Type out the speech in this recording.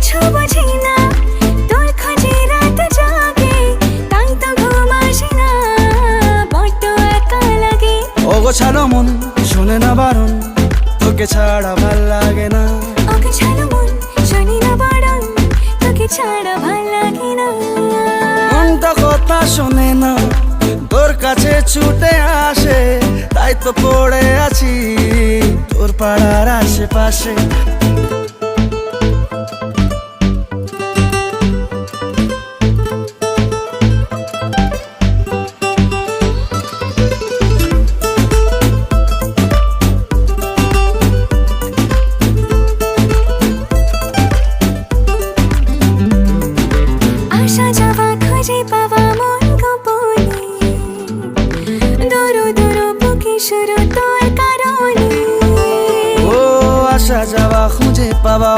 কিছু বুঝি না, তোর খোঁজে রাত জাগে, তাই তো ঘুম আসে না, বড্ড একা লাগে। অগোছালো মন শোনে না বারণ, তোকে ছাড়া ভাল লাগে না। অগোছালো মন শোনে না বারণ, তোকে ছাড়া ভাল লাগে না। মনটা কথা শোনে না, তোর কাছে ছুটে আসে, তাই তো পড়ে আছি তোর পাড়ার আশেপাশে।